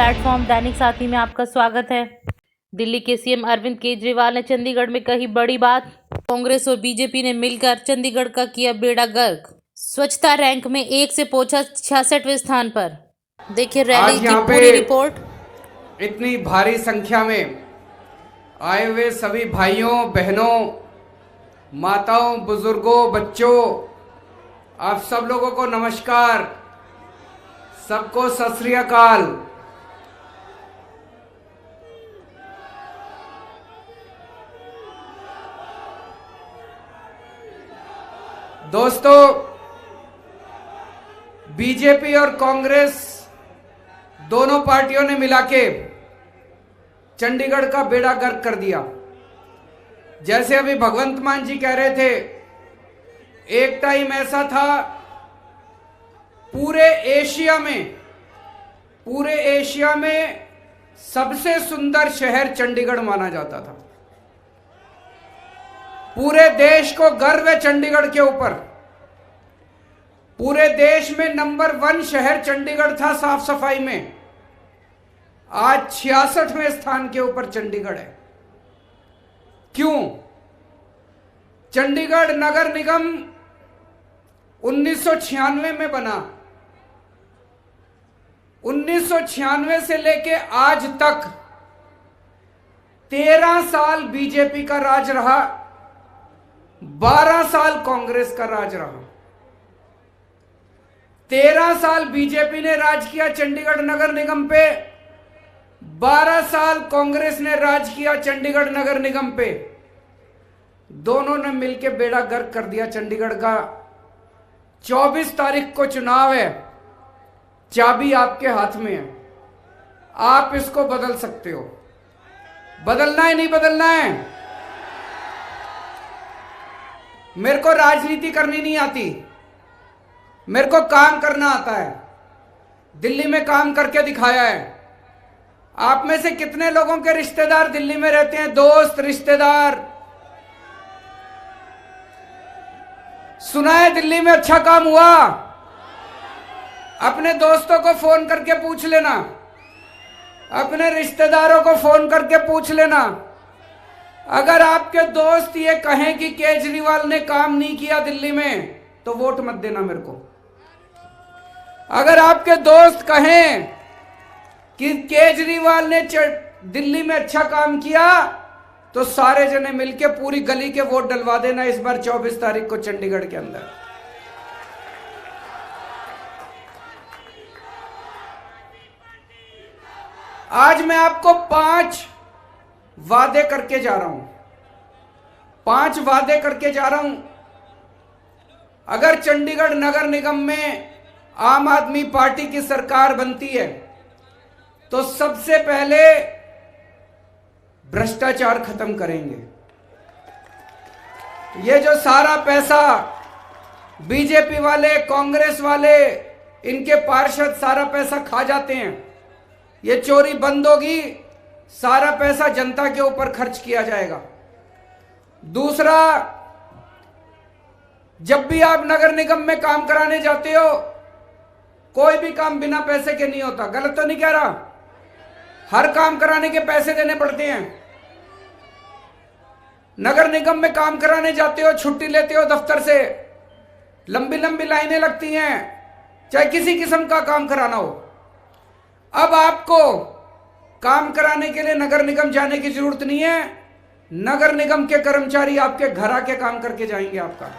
Platform दैनिक साथी में आपका स्वागत है। दिल्ली के सीएम अरविंद केजरीवाल ने चंडीगढ़ में कही बड़ी बात। कांग्रेस और बीजेपी ने मिलकर चंडीगढ़ का किया बेड़ा गर्क। स्वच्छता रैंक में 1 से पहुंचा 66वें स्थान पर। देखिए रैली की पूरी रिपोर्ट। इतनी भारी संख्या में आए हुए सभी भाइयों बहनों, माताओं, बुजुर्गों, बच्चों, आप सब लोगों को नमस्कार, सबको सत श्री अकाल। दोस्तों, बीजेपी और कांग्रेस दोनों पार्टियों ने मिलाके चंडीगढ़ का बेड़ा गर्क कर दिया। जैसे अभी भगवंत मान जी कह रहे थे, एक टाइम ऐसा था पूरे एशिया में सबसे सुंदर शहर चंडीगढ़ माना जाता था। पूरे देश को गर्व है चंडीगढ़ के ऊपर। पूरे देश में नंबर 1 शहर चंडीगढ़ था साफ सफाई में। आज 66वें स्थान के ऊपर चंडीगढ़ है। क्यों? चंडीगढ़ नगर निगम 1996 में बना। 1996 से लेके आज तक 13 साल बीजेपी का राज रहा, 12 साल कांग्रेस का राज रहा। 13 साल बीजेपी ने राज किया चंडीगढ़ नगर निगम पे, 12 साल कांग्रेस ने राज किया चंडीगढ़ नगर निगम पे। दोनों ने मिलकर बेड़ा गर्क कर दिया चंडीगढ़ का। 24 तारीख को चुनाव है, चाबी आपके हाथ में है। आप इसको बदल सकते हो। बदलना है, नहीं बदलना है? मेरे को राजनीति करनी नहीं आती, मेरे को काम करना आता है। दिल्ली में काम करके दिखाया है। आप में से कितने लोगों के रिश्तेदार दिल्ली में रहते हैं? दोस्त, रिश्तेदार? सुना है दिल्ली में अच्छा काम हुआ? अपने दोस्तों को फोन करके पूछ लेना, अपने रिश्तेदारों को फोन करके पूछ लेना। अगर आपके दोस्त ये कहें कि केजरीवाल ने काम नहीं किया दिल्ली में, तो वोट मत देना मेरे को। अगर आपके दोस्त कहें कि केजरीवाल ने दिल्ली में अच्छा काम किया, तो सारे जने मिलके पूरी गली के वोट डलवा देना इस बार 24 तारीख को चंडीगढ़ के अंदर। आज मैं आपको 5 वादे करके जा रहा हूं। 5 वादे करके जा रहा हूं। अगर चंडीगढ़ नगर निगम में आम आदमी पार्टी की सरकार बनती है, तो सबसे पहले भ्रष्टाचार खत्म करेंगे। ये जो सारा पैसा बीजेपी वाले, कांग्रेस वाले, इनके पार्षद सारा पैसा खा जाते हैं, ये चोरी बंद होगी। सारा पैसा जनता के ऊपर खर्च किया जाएगा। दूसरा, जब भी आप नगर निगम में काम कराने जाते हो, कोई भी काम बिना पैसे के नहीं होता। गलत तो नहीं कह रहा? हर काम कराने के पैसे देने पड़ते हैं। नगर निगम में काम कराने जाते हो, छुट्टी लेते हो दफ्तर से, लंबी लंबी लाइनें लगती हैं, चाहे किसी किस्म का काम कराना हो। अब आपको काम कराने के लिए नगर निगम जाने की जरूरत नहीं है। नगर निगम के कर्मचारी आपके घर आके काम करके जाएंगे आपका।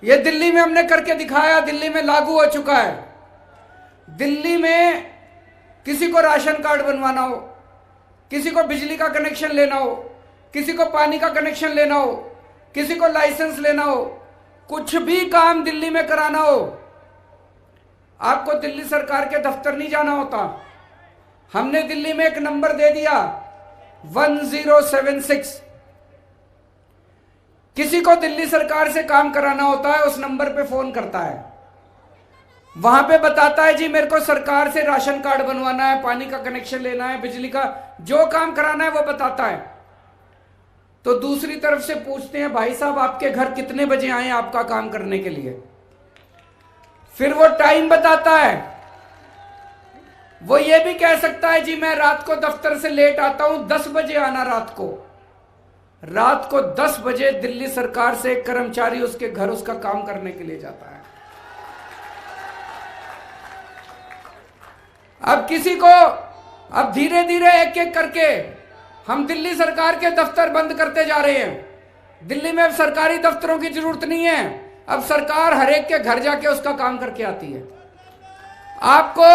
ये दिल्ली में हमने करके दिखाया, दिल्ली में लागू हो चुका है। दिल्ली में किसी को राशन कार्ड बनवाना हो, किसी को बिजली का कनेक्शन लेना हो, किसी को पानी का कनेक्शन लेना हो, किसी को लाइसेंस लेना हो, कुछ भी काम दिल्ली में कराना हो, आपको दिल्ली सरकार के दफ्तर नहीं जाना होता। हमने दिल्ली में एक नंबर दे दिया 1076। किसी को दिल्ली सरकार से काम कराना होता है, उस नंबर पे फोन करता है, वहां पे बताता है जी मेरे को सरकार से राशन कार्ड बनवाना है, पानी का कनेक्शन लेना है, बिजली का जो काम कराना है वो बताता है। तो दूसरी तरफ से पूछते हैं भाई साहब आपके घर कितने बजे आए आपका काम करने के लिए। फिर वो टाइम बताता है। वो ये भी कह सकता है जी मैं रात को दफ्तर से लेट आता हूं, 10 बजे आना। रात को 10 बजे दिल्ली सरकार से एक कर्मचारी उसके घर उसका काम करने के लिए जाता है। अब धीरे धीरे एक एक करके हम दिल्ली सरकार के दफ्तर बंद करते जा रहे हैं। दिल्ली में अब सरकारी दफ्तरों की जरूरत नहीं है। अब सरकार हर एक के घर जाके उसका काम करके आती है। आपको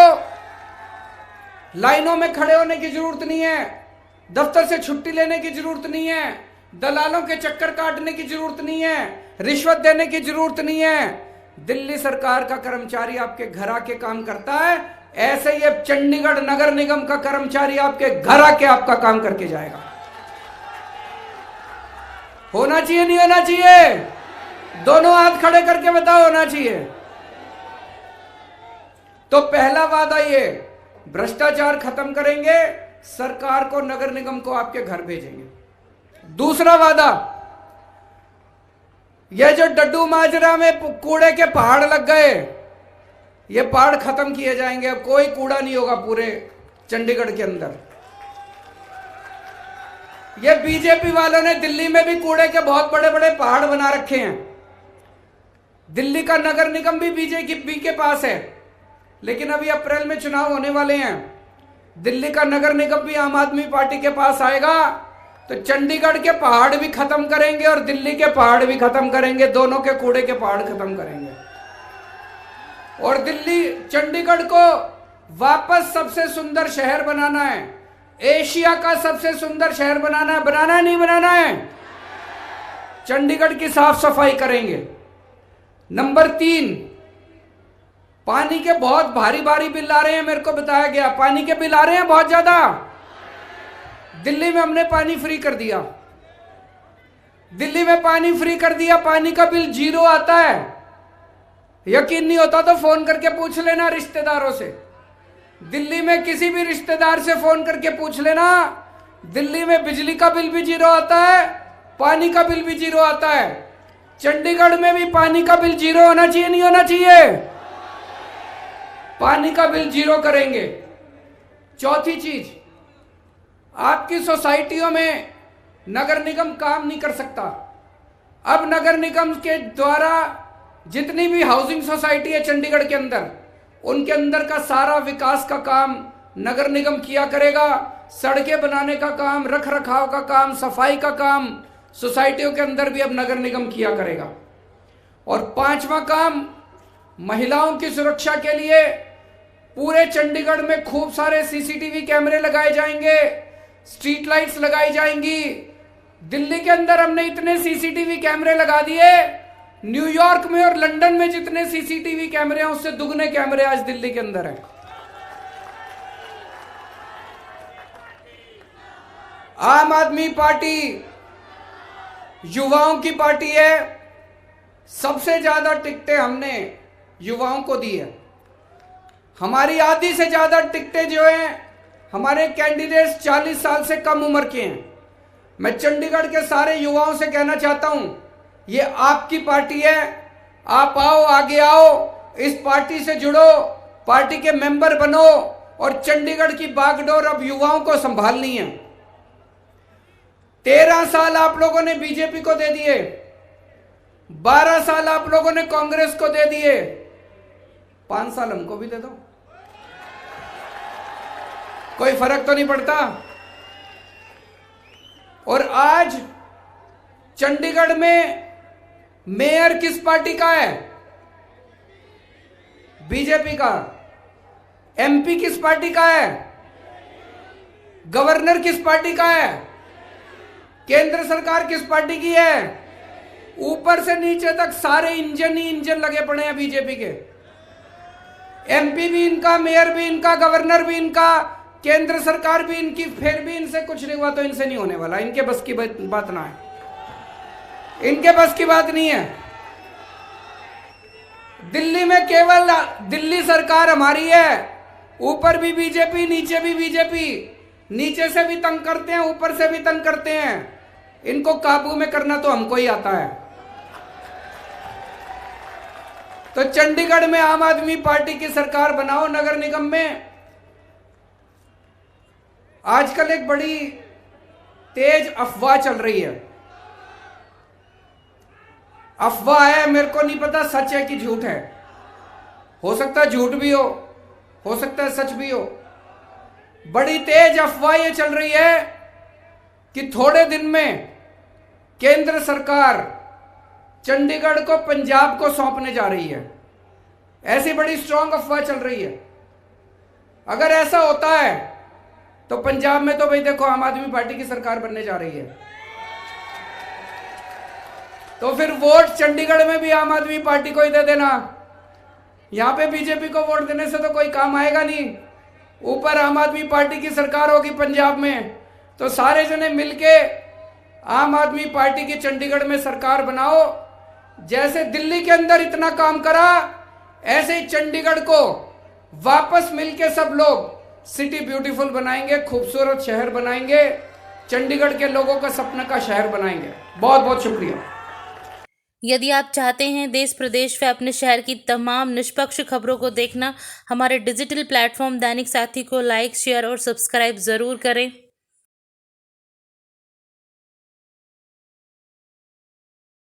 लाइनों में खड़े होने की जरूरत नहीं है, दफ्तर से छुट्टी लेने की जरूरत नहीं है, दलालों के चक्कर काटने की जरूरत नहीं है, रिश्वत देने की जरूरत नहीं है। दिल्ली सरकार का कर्मचारी आपके घर आके काम करता है, ऐसे ही चंडीगढ़ नगर निगम का कर्मचारी आपके घर आके आपका काम करके जाएगा। होना चाहिए नहीं होना चाहिए? दोनों हाथ खड़े करके बताओ होना चाहिए। तो पहला वादा ये, भ्रष्टाचार खत्म करेंगे, सरकार को नगर निगम को आपके घर भेजेंगे। दूसरा वादा, ये जो डड्डू माजरा में कूड़े के पहाड़ लग गए, ये पहाड़ खत्म किए जाएंगे। अब कोई कूड़ा नहीं होगा पूरे चंडीगढ़ के अंदर। ये बीजेपी वालों ने दिल्ली में भी कूड़े के बहुत बड़े बड़े पहाड़ बना रखे हैं। दिल्ली का नगर निगम भी बीजेपी के पास है, लेकिन अभी अप्रैल में चुनाव होने वाले हैं। दिल्ली का नगर निगम भी आम आदमी पार्टी के पास आएगा, तो चंडीगढ़ के पहाड़ भी खत्म करेंगे और दिल्ली के पहाड़ भी खत्म करेंगे। दोनों के कूड़े के पहाड़ खत्म करेंगे और चंडीगढ़ को वापस सबसे सुंदर शहर बनाना है, एशिया का सबसे सुंदर शहर बनाना है। बनाना है नहीं बनाना है? चंडीगढ़ की साफ सफाई करेंगे। नंबर 3, पानी के बहुत भारी भारी बिल आ रहे हैं। मेरे को बताया गया पानी के बिल आ रहे हैं बहुत ज्यादा। दिल्ली में हमने पानी फ्री कर दिया। दिल्ली में पानी फ्री कर दिया, पानी का बिल 0 आता है। यकीन नहीं होता तो फोन करके पूछ लेना रिश्तेदारों से। दिल्ली में किसी भी रिश्तेदार से फोन करके पूछ लेना, दिल्ली में बिजली का बिल भी 0 आता है, पानी का बिल भी 0 आता है। चंडीगढ़ में भी पानी का बिल 0 होना चाहिए नहीं होना चाहिए? पानी का बिल 0 करेंगे। चौथी चीज, आपकी सोसाइटियों में नगर निगम काम नहीं कर सकता। अब नगर निगम के द्वारा जितनी भी हाउसिंग सोसाइटी है चंडीगढ़ के अंदर, उनके अंदर का सारा विकास का काम नगर निगम किया करेगा। सड़कें बनाने का काम, रख रखाव का काम, सफाई का काम सोसाइटियों के अंदर भी अब नगर निगम किया करेगा। और 5वां काम, महिलाओं की सुरक्षा के लिए पूरे चंडीगढ़ में खूब सारे सीसीटीवी कैमरे लगाए जाएंगे, स्ट्रीट लाइट्स लगाई जाएंगी। दिल्ली के अंदर हमने इतने सीसीटीवी कैमरे लगा दिए, न्यूयॉर्क में और लंदन में जितने सीसीटीवी कैमरे हैं उससे दुगने कैमरे आज दिल्ली के अंदर हैं। आम आदमी पार्टी युवाओं की पार्टी है। सबसे ज्यादा टिकटें हमने युवाओं को दी है। हमारी आधी से ज्यादा टिकटें जो हैं हमारे कैंडिडेट्स 40 साल से कम उम्र के हैं। मैं चंडीगढ़ के सारे युवाओं से कहना चाहता हूं, ये आपकी पार्टी है, आप आओ, आगे आओ, इस पार्टी से जुड़ो, पार्टी के मेंबर बनो और चंडीगढ़ की बागडोर अब युवाओं को संभालनी है। 13 साल आप लोगों ने बीजेपी को दे दिए, 12 साल आप लोगों ने कांग्रेस को दे दिए, 5 साल हमको भी दे दो, कोई फर्क तो नहीं पड़ता। और आज चंडीगढ़ में मेयर किस पार्टी का है? बीजेपी का। एमपी किस पार्टी का है? गवर्नर किस पार्टी का है? केंद्र सरकार किस पार्टी की है? ऊपर से नीचे तक सारे इंजन ही इंजन लगे पड़े हैं बीजेपी के। एमपी भी इनका, मेयर भी इनका, गवर्नर भी इनका, केंद्र सरकार भी इनकी। फिर भी इनसे कुछ नहीं हुआ तो इनसे नहीं होने वाला। इनके बस की बात ना है, इनके बस की बात नहीं है। दिल्ली में केवल दिल्ली सरकार हमारी है, ऊपर भी बीजेपी, नीचे भी बीजेपी। नीचे से भी तंग करते हैं, ऊपर से भी तंग करते हैं। इनको काबू में करना तो हमको ही आता है। तो चंडीगढ़ में आम आदमी पार्टी की सरकार बनाओ नगर निगम में। आजकल एक बड़ी तेज अफवाह चल रही है। अफवाह है, मेरे को नहीं पता सच है कि झूठ है। हो सकता है झूठ भी हो सकता है सच भी हो। बड़ी तेज अफवाह ये चल रही है कि थोड़े दिन में केंद्र सरकार चंडीगढ़ को पंजाब को सौंपने जा रही है। ऐसी बड़ी स्ट्रांग अफवाह चल रही है। अगर ऐसा होता है तो पंजाब में तो भाई देखो आम आदमी पार्टी की सरकार बनने जा रही है। तो फिर वोट चंडीगढ़ में भी आम आदमी पार्टी को ही दे देना। यहां पे बीजेपी को वोट देने से तो कोई काम आएगा नहीं। ऊपर आम आदमी पार्टी की सरकार होगी पंजाब में, तो सारे जने मिलके आम आदमी पार्टी की चंडीगढ़ में सरकार बनाओ। जैसे दिल्ली के अंदर इतना काम करा, ऐसे ही चंडीगढ़ को वापस मिलके सब लोग सिटी ब्यूटीफुल बनाएंगे, खूबसूरत शहर बनाएंगे, चंडीगढ़ के लोगों का सपना का शहर बनाएंगे। बहुत बहुत शुक्रिया। यदि आप चाहते हैं देश प्रदेश व अपने शहर की तमाम निष्पक्ष खबरों को देखना, हमारे डिजिटल प्लेटफॉर्म दैनिक साथी को लाइक, शेयर और सब्सक्राइब ज़रूर करें।